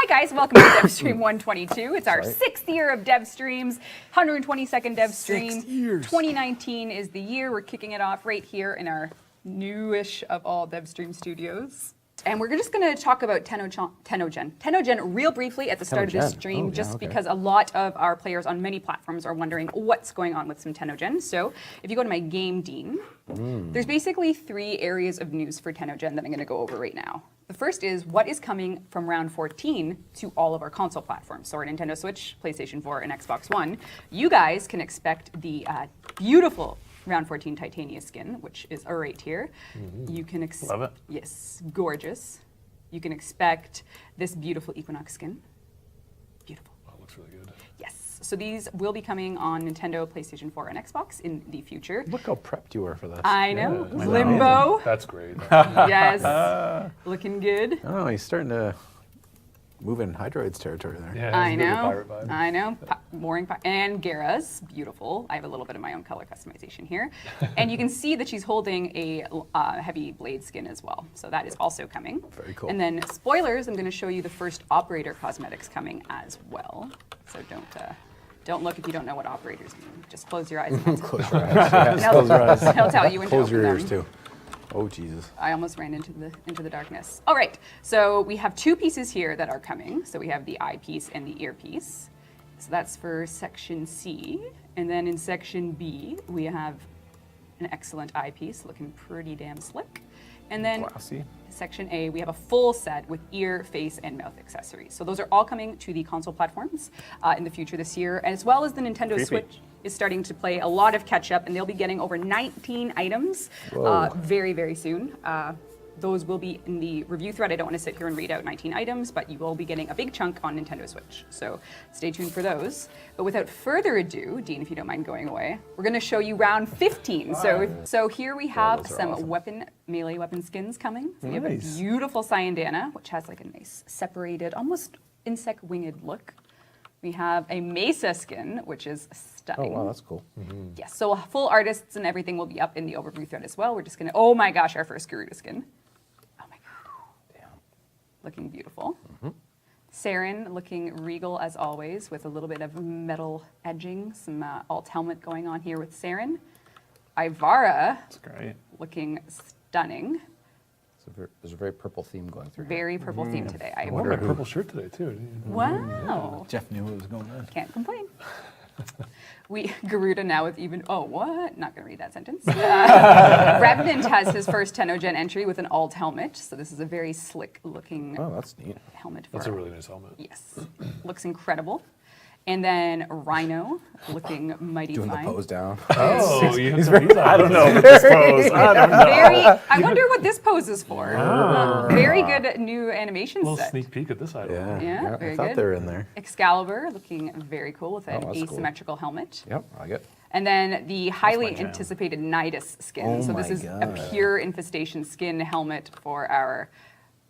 guys, welcome to Devstream 122. It's our 6th year of Devstreams, 122nd Devstream. 6 years. 2019 is the year. We're kicking it off right here in our newish of all Devstream studios. And we're just going to talk about TennoGen real briefly at the start of this stream, because a lot of our players on many platforms are wondering what's going on with some TennoGen. So if you go to my game Dean, there's basically 3 areas of news for TennoGen that I'm going to go over right now. The first is what is coming from round 14 to all of our console platforms. So our Nintendo Switch, PlayStation 4, and Xbox One. You guys can expect the beautiful round 14 Titania skin, which is right here. You can love it. Yes, gorgeous. You can expect this beautiful Equinox skin. Beautiful. Oh, it looks really good. Yes. So these will be coming on Nintendo, PlayStation 4, and Xbox in the future. Look how prepped you are for this. I know. Yeah, Limbo. That's great. Yes. Looking good. Oh, he's starting to move in Hydroid's territory there. Yeah, I it's a bit of a know. pirate vibe. I know. And Gara's beautiful. I have a little bit of my own color customization here. And you can see that she's holding a heavy blade skin as well. So that is also coming. Very cool. And then spoilers, I'm going to show you the first operator cosmetics coming as well. So don't look if you don't know what operators mean. Just close your eyes. And Close your eyes. Yeah, close your eyes. He'll tell you when Close to your open ears them. too. Oh Jesus. I almost ran into the darkness. All right, so we have 2 pieces here that are coming. So we have the eyepiece and the earpiece. So that's for section C. And then in section B, we have an excellent eyepiece looking pretty damn slick. And then Classy. section A, we have a full set with ear, face, and mouth accessories. So those are all coming to the console platforms in the future this year, as well as the Nintendo Switch is starting to play a lot of catch up, and they'll be getting over 19 items very, very soon. Those will be in the review thread. I don't want to sit here and read out 19 items, but you will be getting a big chunk on Nintendo Switch. So stay tuned for those. But without further ado, Dean, if you don't mind going away, we're going to show you round 15. So here we have some awesome melee weapon skins coming. So we have a beautiful Cyandana, which has like a nice separated, almost insect winged look. We have a Mesa skin, which is stunning. Oh wow, that's cool. Yes, so full artists and everything will be up in the overview thread as well. We're just gonna, oh my gosh, our first Garuda skin. Oh my god. Damn. Looking beautiful. Saren looking regal as always with a little bit of metal edging, some alt helmet going on here with Saren. Ivara That's great. looking stunning. There's a very purple theme going through. Very purple theme today. I wore my purple shirt today too. Wow. Jeff knew it was going on. Can't complain. Garuda now with even, oh, what? Not going to read that sentence. Revenant has his first TennoGen entry with an alt helmet. So this is a very slick looking Oh, that's neat. helmet. That's a really nice helmet. Yes. Looks incredible. And then Rhino looking mighty Doing fine. the pose down. Oh, I don't know with this pose. I don't know. I wonder what this pose is for. Very good new animation A little set. sneak peek at this item. Yeah, very I thought good. they were in there. Excalibur looking very cool with an that's cool. asymmetrical helmet. Yep, I like it. And then the highly jam. anticipated Nidus skin. Oh So this my is a God. pure infestation skin helmet for our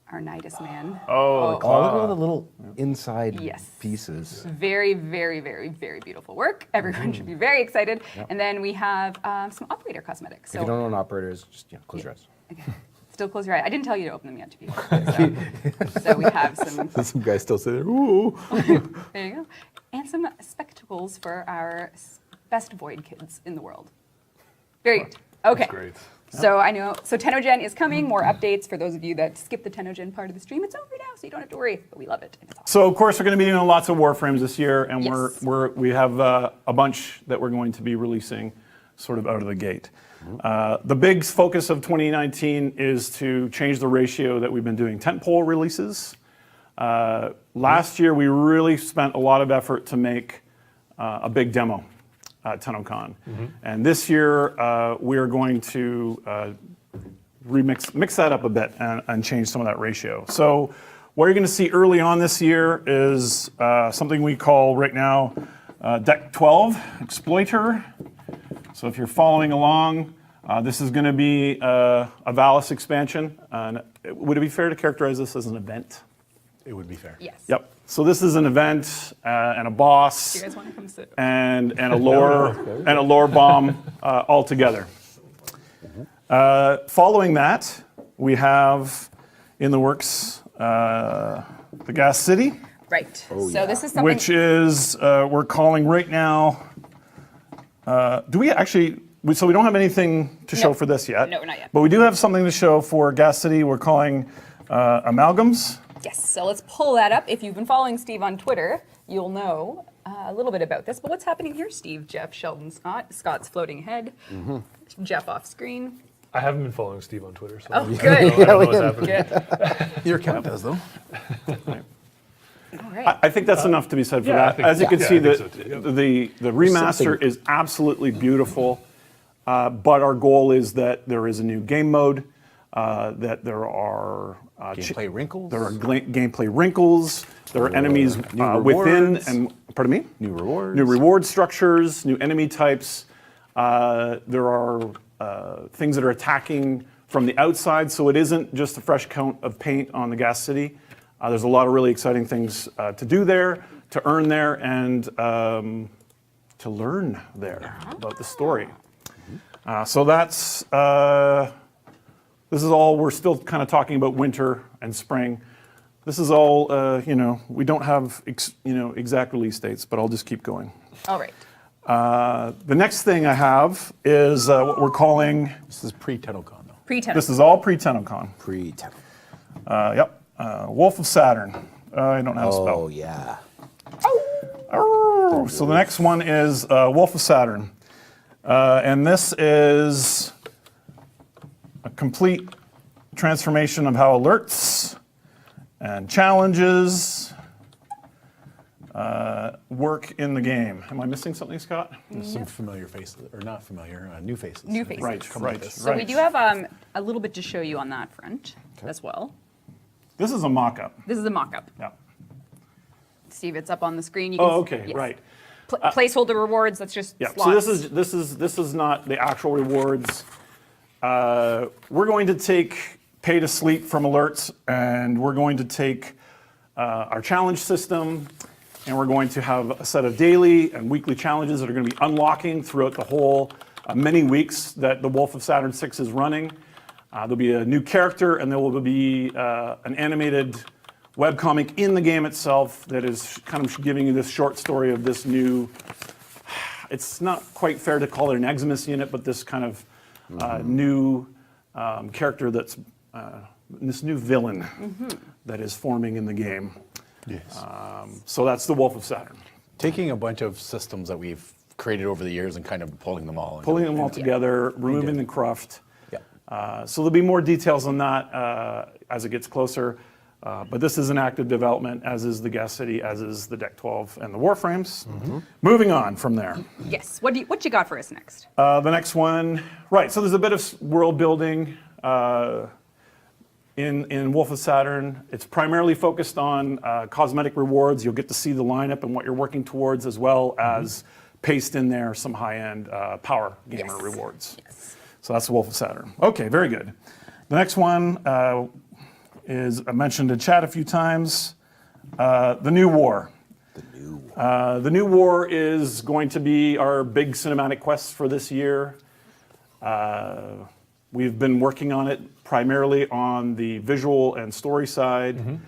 Nidus man. Oh, look at all the little inside Yes. pieces. Very, very, very, very beautiful work. Everyone should be very excited. And then we have some operator cosmetics. If you don't know an operator is, just close your eyes. Okay. Still close your eyes. I didn't tell you to open them yet, to be honest. So we have some. Some guys still say there. Ooh. There you go. And some spectacles for our best Void kids in the world. Very good. Okay. That's great. So I know, so TennoGen is coming, more updates for those of you that skip the TennoGen part of the stream. It's over now, so you don't have to worry, but we love it. And it's awesome. So of course we're going to be doing lots of Warframes this year, and Yes. we have a bunch that we're going to be releasing sort of out of the gate. The big focus of 2019 is to change the ratio that we've been doing tentpole releases. Last year we really spent a lot of effort to make a big demo at TennoCon. And this year, we are going to mix that up a bit and change some of that ratio. So what you're going to see early on this year is something we call right now Deck 12 Exploiter. So if you're following along, this is going to be a Valis expansion. Would it be fair to characterize this as an event? It would be fair. Yes. Yep. So this is an event and a boss. Do you guys want to come sit? And a lore bomb all together. Following that, we have in the works the Gas City, Right. Oh, so yeah. this is something. which is, we're calling right now, do we actually, so we don't have anything to show No. for this yet. No, not yet. But we do have something to show for Gas City. We're calling Amalgams. Yes, so let's pull that up. If you've been following Steve on Twitter, you'll know a little bit about this. But what's happening here, Steve? Jeff, Sheldon, Scott. Scott's floating ahead. Jeff off screen. I haven't been following Steve on Twitter, so Oh, I good. don't know what's happening. Good. Your account does, though. All right. I think that's enough to be said for yeah, I that. think- As you can yeah, see, I think so too, yeah. the remaster something- is absolutely beautiful, but our goal is that there is a new game mode, that there are Gameplay wrinkles. there are gameplay wrinkles, there are enemies new within, rewards. and pardon me? New rewards. New reward structures, new enemy types. There are things that are attacking from the outside, so it isn't just a fresh coat of paint on the Gas City. There's a lot of really exciting things to do there, to earn there, and to learn there about the story. So that's, this is all, we're still kind of talking about winter and spring. This is all, we don't have, exact release dates, but I'll just keep going. All right. The next thing I have is what we're calling, This is pre-TennoCon, though. Pre-10. this is all pre-TennoCon. Pre-TennoCon. Yep. Wolf of Saturn. I don't have a spell. Oh, yeah. So the next one is Wolf of Saturn. And this is a complete transformation of how alerts and challenges work in the game. Am I missing something, Scott? There's some familiar faces, or not familiar, new faces. New faces. Right, right. So we do have a little bit to show you on that front as well. This is a mock-up. This is a mock-up. Yeah. Steve, it's up on the screen. You can Oh, okay, yes. right. Placeholder rewards. That's just Yeah. slots. So this is not the actual rewards. We're going to take pay to sleep from alerts, and we're going to take our challenge system, and we're going to have a set of daily and weekly challenges that are going to be unlocking throughout the whole many weeks that the Wolf of Saturn 6 is running. There'll be a new character, and there will be an animated webcomic in the game itself that is kind of giving you this short story of this new, it's not quite fair to call it an Eximus unit, but this kind of new character that's, this new villain that is forming in the game. Yes. So that's the Wolf of Saturn. Taking a bunch of systems that we've created over the years and kind of pulling them all. Pulling them all together, removing the cruft. Yeah. So there'll be more details on that as it gets closer. But this is an active development, as is the Gas City, as is the Deck 12 and the Warframes. Moving on from there. Yes. What you got for us next? The next one, right, so there's a bit of world building in Wolf of Saturn. It's primarily focused on cosmetic rewards. You'll get to see the lineup and what you're working towards, as well as paste in there some high-end power gamer Yes. rewards. Yes. So that's the Wolf of Saturn. Okay, very good. The next one is, I mentioned in chat a few times, the New War. The New War is going to be our big cinematic quest for this year. We've been working on it primarily on the visual and story side.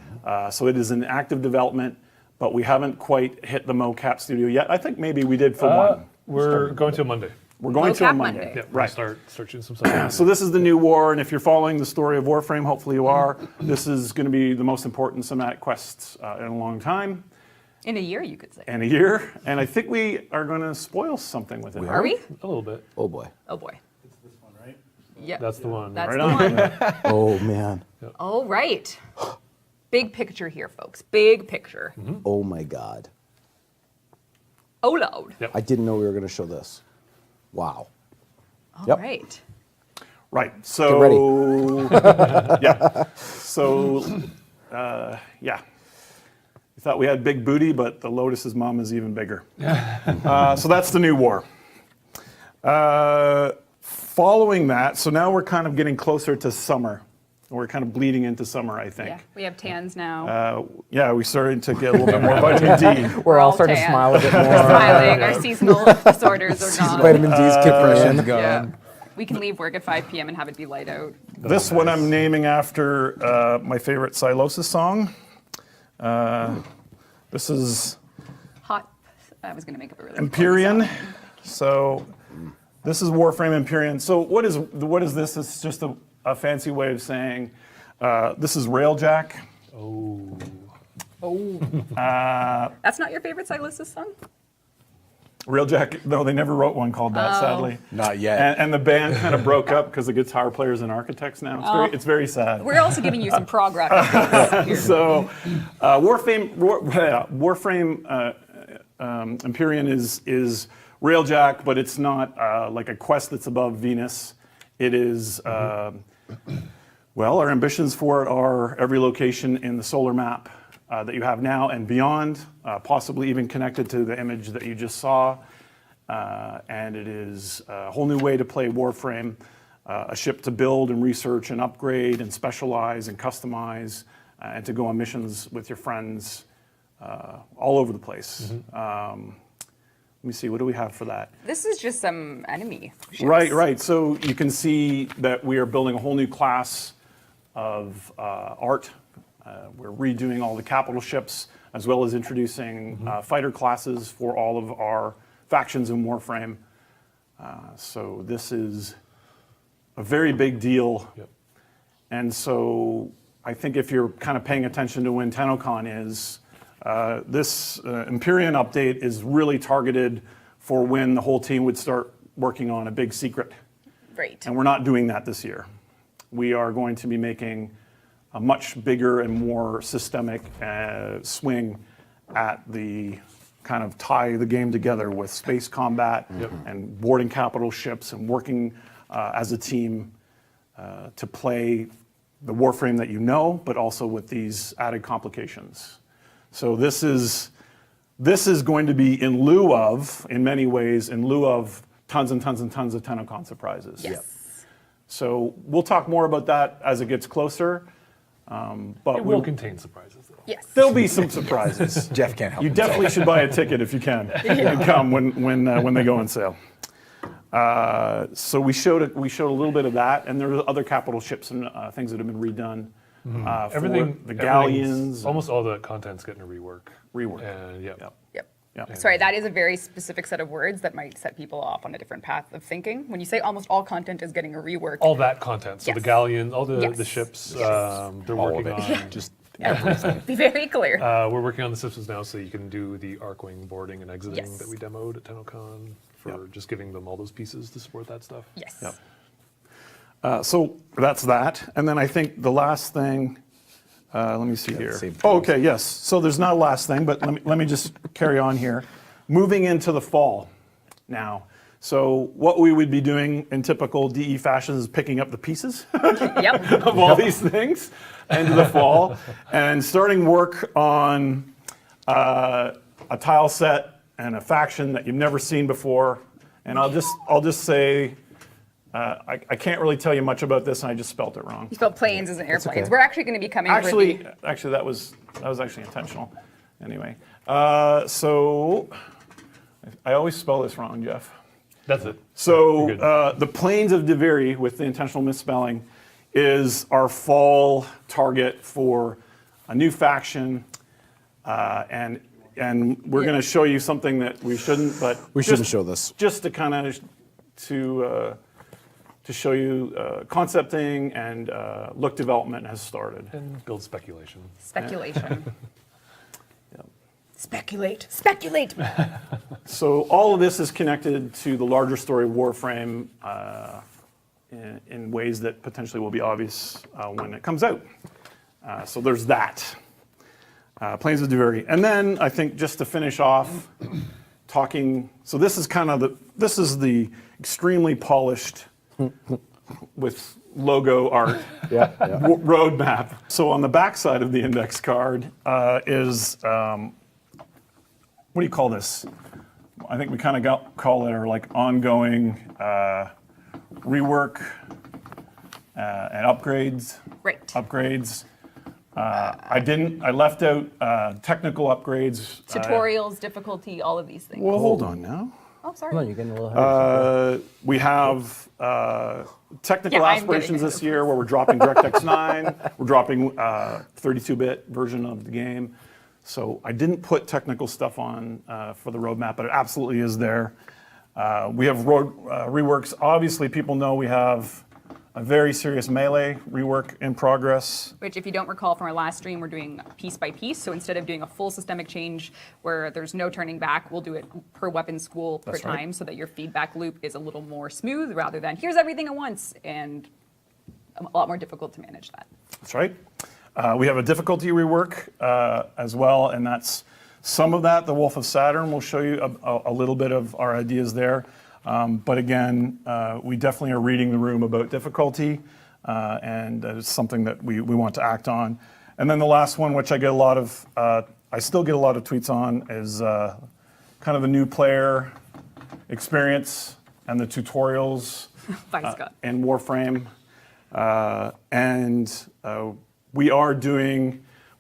So it is in active development, but we haven't quite hit the mocap studio yet. I think maybe we did for one. We're going to Monday. We're going to a Mocap Monday. Monday. Yeah, Right. Start searching some stuff. So this is the New War, and if you're following the story of Warframe, hopefully you are, this is going to be the most important cinematic quest in a long time, In a year, you could say. and a year. And I think we are going to spoil something with it. Are we? A little bit. Oh, boy. Oh boy. It's this one, right? Yep. That's the one. That's Right the on. one. Oh, man. All right. Big picture here, folks. Big picture. Oh, my God. Oh, loud. Yep. I didn't know we were going to show this. Wow. All Yep. right. Right. So, yeah. So, yeah. We thought we had big booty, but the Lotus's mom is even bigger. So that's the New War. Following that, so now we're kind of getting closer to summer. We're kind of bleeding into summer, I think. Yeah. We have tans now. Yeah, we started to get a little bit more vitamin D. We're all all starting to tan. smile a bit more. We're smiling. Our seasonal disorders are gone. Vitamin D's kicked in. Yeah. We can leave work at 5 p.m. and have it be light out. This one I'm naming after my favorite Silosis song. This is Hot. I was going to make up a really Empyrean. corny song. So this is Warframe Empyrean. So what is this? It's just a fancy way of saying this is Railjack. Oh. That's not your favorite Silosis song? Railjack, no, they never wrote one called that, sadly. Not yet. And the band kind of broke up because the guitar player's in Architects now. It's very sad. We're also giving you some prog rock references here. So, Warframe Empyrean is Railjack, but it's not like a quest that's above Venus. It is, well, our ambitions for it are every location in the solar map that you have now and beyond, possibly even connected to the image that you just saw. And it is a whole new way to play Warframe, a ship to build and research and upgrade and specialize and customize, and to go on missions with your friends all over the place. Let me see, what do we have for that? This is just some enemy ships. Right. So you can see that we are building a whole new class of art. We're redoing all the capital ships, as well as introducing fighter classes for all of our factions in Warframe. So this is a very big deal. Yep. And so I think if you're kind of paying attention to when TennoCon is, this Empyrean update is really targeted for when the whole team would start working on a big secret. Right. And we're not doing that this year. We are going to be making a much bigger and more systemic swing at the kind of tie the game together with space combat and boarding capital ships and working as a team to play the Warframe that you know, but also with these added complications. So this is going to be in lieu of, in many ways, in lieu of tons and tons and tons of TennoCon surprises. Yes. So we'll talk more about that as it gets closer. But It will contain surprises, though. Yes. there'll be some surprises. Jeff can't help You himself. definitely should buy a ticket if you can and come when they go on sale. So we showed a little bit of that, and there are other capital ships and things that have been redone. For the galleons. Almost all the content's getting a rework. And Yep. Yep. Sorry, that is a very specific set of words that might set people off on a different path of thinking. When you say almost all content is getting a rework. all that content. So the Yes. galleon, all the Yes. ships, Yes. they're All working of it. on. Just Be very clear. We're working on the systems now, so you can do the Arcwing boarding and exiting Yes. that we demoed at TennoCon for just giving them all those pieces to support that stuff. Yes. Yep. So that's that. And then I think the last thing, let me see here. same Oh, okay, yes. So there's not a last thing, but let me just carry on here. Moving into the fall now. So what we would be doing in typical DE fashion is picking up the pieces Yep. of all these things into the fall and starting work on a tile set and a faction that you've never seen before. And I'll just say, I can't really tell you much about this, and I just spelt it wrong. You spelled planes as in airplanes. okay. We're actually going to be coming for the... Actually, that was actually intentional. Anyway, so I always spell this wrong, Jeff. That's it. So You're good. the Plains of Deviri, with the intentional misspelling, is our fall target for a new faction, and we're going to show you something that we shouldn't, but We shouldn't show this. just to kind of to show you concepting and look development has started. And build speculation. Speculation. Yep. Speculate. So all of this is connected to the larger story of Warframe in ways that potentially will be obvious when it comes out. So there's that. Plains of Deviri. And then I think just to finish off, talking, so this is kind of the extremely polished with logo art roadmap. So on the back side of the index card is, what do you call this? I think we kind of call it our like ongoing rework and upgrades. Right. Upgrades. I left out technical upgrades. Tutorials, difficulty, all of these things. Well, hold on now. Oh, sorry. Come on, you're getting a little hurt. We have technical Yeah, I'm aspirations getting this year where we're dropping DirectX 9. We're dropping 32-bit version of the game. So I didn't put technical stuff on for the roadmap, but it absolutely is there. We have reworks. Obviously, people know we have a very serious Melee rework in progress. Which, if you don't recall from our last stream, we're doing piece by piece. So instead of doing a full systemic change where there's no turning back, we'll do it per weapon school per That's right. time so that your feedback loop is a little more smooth rather than here's everything at once and a lot more difficult to manage that. That's right. We have a difficulty rework as well, and that's some of that. The Wolf of Saturn will show you a little bit of our ideas there. But again, we definitely are reading the room about difficulty, and it's something that we want to act on. And then the last one, which I get a lot of, I still get a lot of tweets on, is kind of the new player experience and the tutorials Bye, Scott. in Warframe.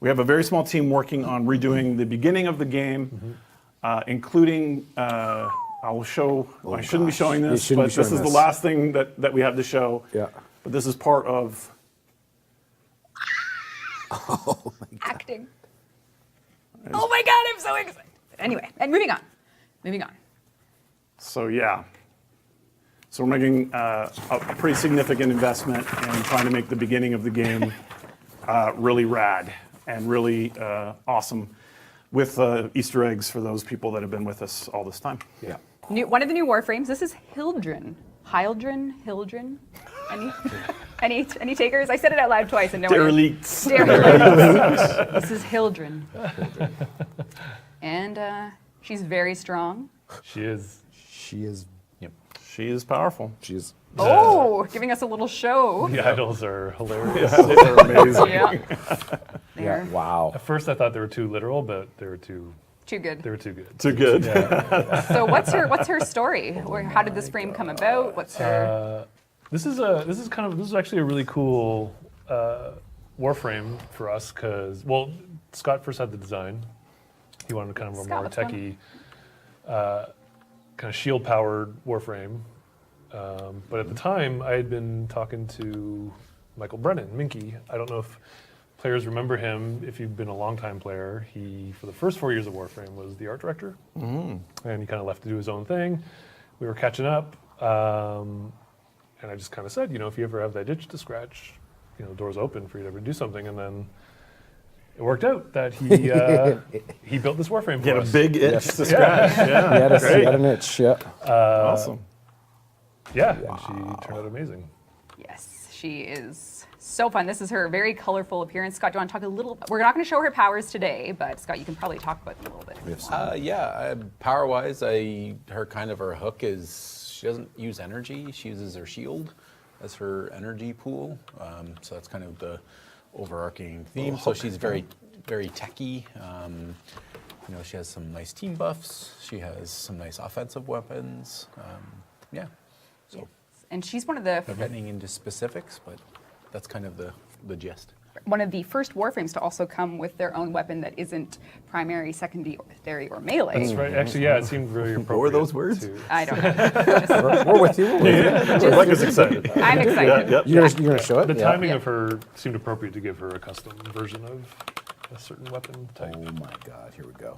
We have a very small team working on redoing the beginning of the game, including, I shouldn't be showing this, shouldn't but be this showing is the this. last thing that we have to show. Yeah. But this is part of, Acting. Oh my God, I'm so excited. Anyway, and moving on. so yeah. So we're making a pretty significant investment in trying to make the beginning of the game really rad and really awesome with Easter eggs for those people that have been with us all this time. Yeah. One of the new Warframes, this is Hildren. Hildren? Any takers? I said it out loud twice and no one. Derelicts. This is Hildren. And she's very strong. She is. She is. She is powerful. She is. Oh, giving us a little show. The idols are hilarious. They're amazing. Yeah. Yeah. Wow. At first, I thought they were too literal, but they were too Good. good. Too good. So what's her story? Or how did this frame come about? What's her? This is actually a really cool Warframe for us because Scott first had the design. He wanted kind of a Scott, more what's going techie, kind of shield powered Warframe. But at the time, I had been talking to Michael Brennan, Minky. I don't know if players remember him. If you've been a longtime player, he, for the first 4 years of Warframe, was the art director. And he kind of left to do his own thing. We were catching up. And I just kind of said, if you ever have that itch to scratch, the door's open for you to ever do something. And then it worked out that he built this Warframe Get for a us. big itch to scratch. Yeah. He had an itch. Yeah. Awesome. Yeah, and she turned out amazing. Yes, she is so fun. This is her very colorful appearance. Scott, do you want to talk a little? We're not going to show her powers today, but Scott, you can probably talk about them a little bit. Power-wise, her hook is she doesn't use energy. She uses her shield as her energy pool. So that's kind of the overarching theme. So she's very, very techy. She has some nice team buffs. She has some nice offensive weapons. So And she's one of the not getting into specifics, but that's kind of the gist. one of the first Warframes to also come with their own weapon that isn't primary, secondary, or melee. That's right. Actually, it seemed very appropriate. What were those words? I don't know. We're with you. Rebecca's excited. I'm excited. Yep. You're gonna show it. The Yeah. timing of her seemed appropriate to give her a custom version of a certain weapon type. Oh my God! Here we go.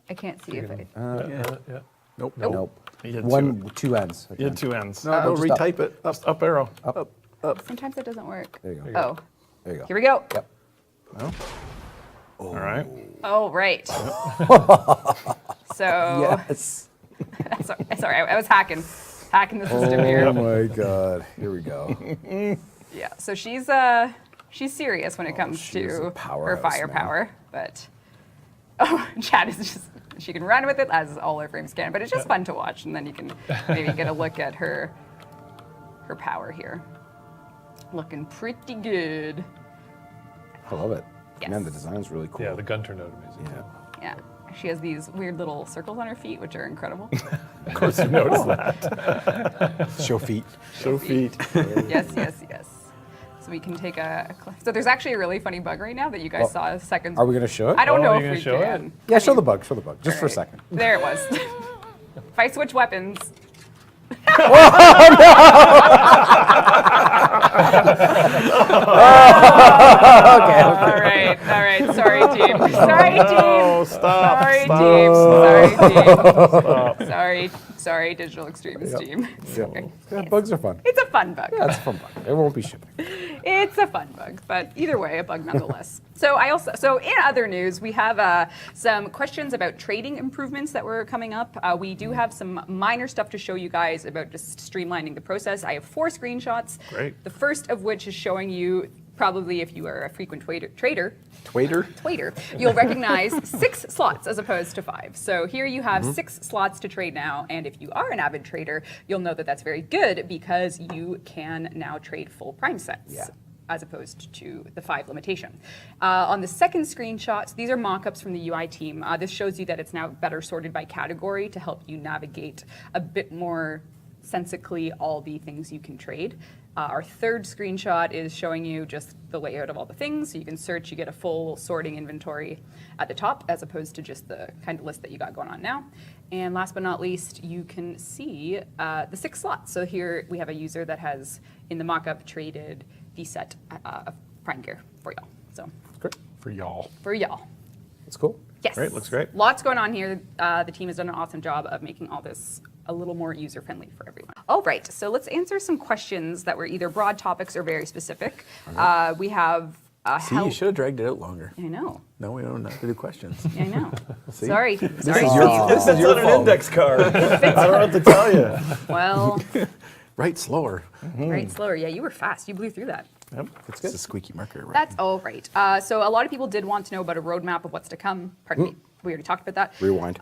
I can't see if I. Yeah. Nope. Nope. You had Two ends. You had two ends. No, don't just up. retype it. Up arrow. Sometimes it doesn't work. There you go. Oh, There you go. here we go. Yep. All right. Oh, right. So, Yes. sorry, I was hacking the system Oh here. my God! Here we go. Yeah, so she's serious when it comes she is a to her powerhouse, firepower, but Chad is just, she can run with it as all her frames can, but it's just fun to watch, and then you can maybe get a look at her power here. Looking pretty good. I love it. Yes. Man, the design's really cool. Yeah, the gun turned out amazing. Yeah. Yeah, she has these weird little circles on her feet, which are incredible. Of course, you noticed that. Show feet. Show feet. Yes. So we can take so there's actually a really funny bug right now that you guys saw seconds. Are we gonna show it? I don't Oh, know are if you we gonna show can. it? Yeah, show the bug. Show the bug. Just for a Alright. second. There it was. If I switch weapons. All right. Sorry, team. Oh, stop. Sorry, stop. team. Sorry, team. Sorry, digital extremist team. Sorry. Yeah, bugs are fun. It's a fun bug. Yeah, it's a fun bug. It won't be shipping. It's a fun bug, but either way, a bug nonetheless. So in other news, we have some questions about trading improvements that were coming up. We do have some minor stuff to show you guys about just streamlining the process. I have 4 screenshots. Great. The first of which is showing you, probably if you are a frequent trader, you'll recognize 6 slots as opposed to 5. So here you have 6 slots to trade now, and if you are an avid trader, you'll know that that's very good because you can now trade full prime sets. Yeah. As opposed to the 5 limitation. On the second screenshot, these are mock-ups from the UI team. This shows you that it's now better sorted by category to help you navigate a bit more sensically all the things you can trade. Our third screenshot is showing you just the layout of all the things. So you can search, you get a full sorting inventory at the top as opposed to just the kind of list that you got going on now. And last but not least, you can see the 6 slots. So here we have a user that has, in the mock-up, traded the set of prime gear for y'all. So Great. For y'all. for y'all. That's cool. Yes. Great, looks great. Lots going on here. The team has done an awesome job of making all this a little more user-friendly for everyone. All right, so let's answer some questions that were either broad topics or very specific. We have See, you should have dragged it out longer. I know. No, we don't have to do questions. I know. See? Sorry. Sorry, is Steve. your- This is your fault. card. I don't know what to tell you. Well, Right, slower. right, slower. Yeah, you were fast. You blew through that. Yep. That's It's a good. squeaky marker, right? That's all right. So a lot of people did want to know about a roadmap of what's to come. Pardon me. We already talked about that. Rewind.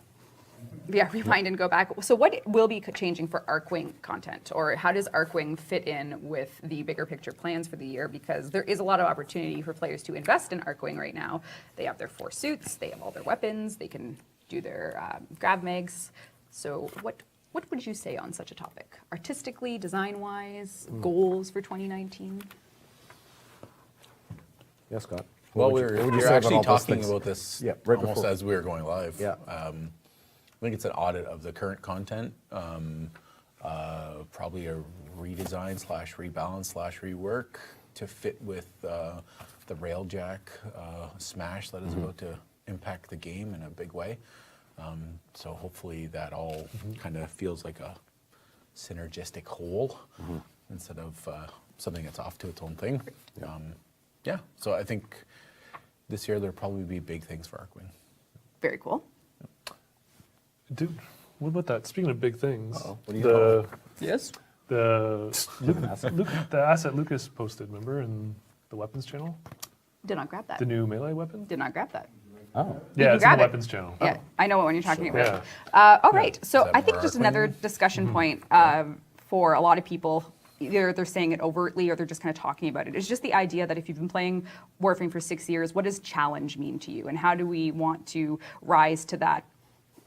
Yeah, rewind and go back. So what will be changing for Arcwing content? Or how does Arcwing fit in with the bigger picture plans for the year? Because there is a lot of opportunity for players to invest in Arcwing right now. They have their 4 suits, they have all their weapons, they can do their grab mags. So what would you say on such a topic? Artistically, design-wise, goals for 2019? Yes, Scott. Well, What would we you were say about actually all those talking things? about this Yeah, right almost before. as we were going live. Yeah. I think it's an audit of the current content, probably a redesign / rebalance / rework to fit with the Railjack smash that is about to impact the game in a big way. So hopefully that all kind of feels like a synergistic whole instead of something that's off to its own thing. Yeah, so I think this year there'll probably be big things for Arcwing. Very cool. Dude, what about that? Speaking of big things, What do you the Yes. the the asset Lucas posted, remember, in the weapons channel, Did not grab that. the new melee weapon. Did not grab that. Oh. Yeah, can it's in grab the it. weapons channel. Yeah, I know what one you're talking Sure. about. All right, so that I think more just Arcwing? another discussion point for a lot of people, either they're saying it overtly or they're just kind of talking about it. It's just the idea that if you've been playing Warframe for 6 years, what does challenge mean to you? And how do we want to rise to that,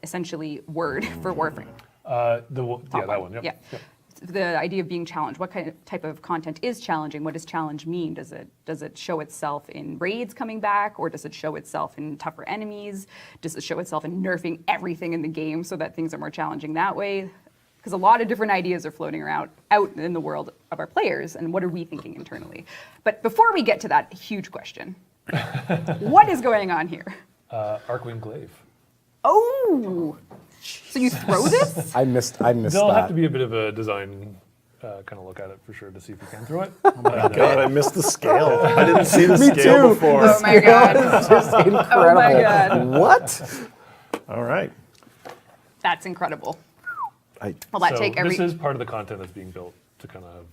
essentially, word for Warframe? That Top one. Yep. Yeah. Yep. The idea of being challenged. What kind of type of content is challenging? What does challenge mean? Does it show itself in raids coming back, or does it show itself in tougher enemies? Does it show itself in nerfing everything in the game so that things are more challenging that way? Because a lot of different ideas are floating around out in the world of our players, and what are we thinking internally? But before we get to that huge question, what is going on here? Arcwing Glaive. Oh, so you throw this? I missed There'll that. have to be a bit of a design kind of look at it for sure to see if we can throw it. God, I missed the scale. I didn't see the Me scale too. before. Oh my god, It's just incredible. Oh my God. What? All right. that's incredible. I, Will that So take every? this is part of the content that's being built to kind of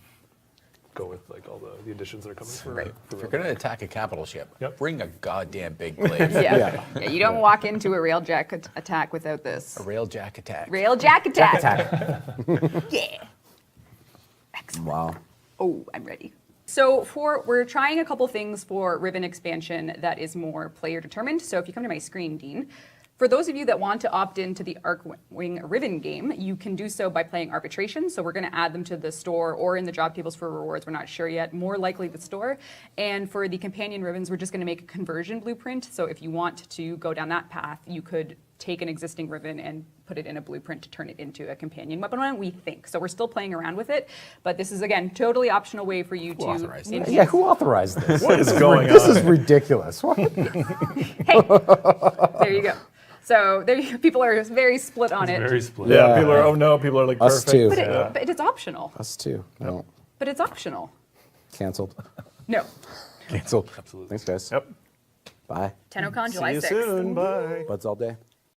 go with like all the additions that are coming for. Right. for If you're going to attack a capital ship, Yep. bring a goddamn big glaive. Yeah. Yeah, you don't walk into a railjack attack without this. A railjack attack. Railjack attack. attack. Yeah. Excellent. Wow. Oh, I'm ready. So we're trying a couple things for Riven expansion that is more player determined. So if you come to my screen, Dean, For those of you that want to opt into the Arcwing Ribbon game, you can do so by playing Arbitration. So we're going to add them to the store or in the job tables for rewards. We're not sure yet. More likely the store. And for the companion ribbons, we're just going to make a conversion blueprint. So if you want to go down that path, you could take an existing ribbon and put it in a blueprint to turn it into a companion weapon one, we think. So we're still playing around with it. But this is, again, totally optional way for you to authorized this? Yeah, who authorized this? What is going This on? is ridiculous. What? Hey, there you go. So people are very split on it. Very split. Yeah, Yeah. people are, oh no, people are like, Us perfect. too. But it's optional. Us too. No, But it's optional. canceled. No. Cancel. Absolutely. Thanks, guys. Yep. Bye. TennoCon, See July you 6th. soon. Bye. Buds all day.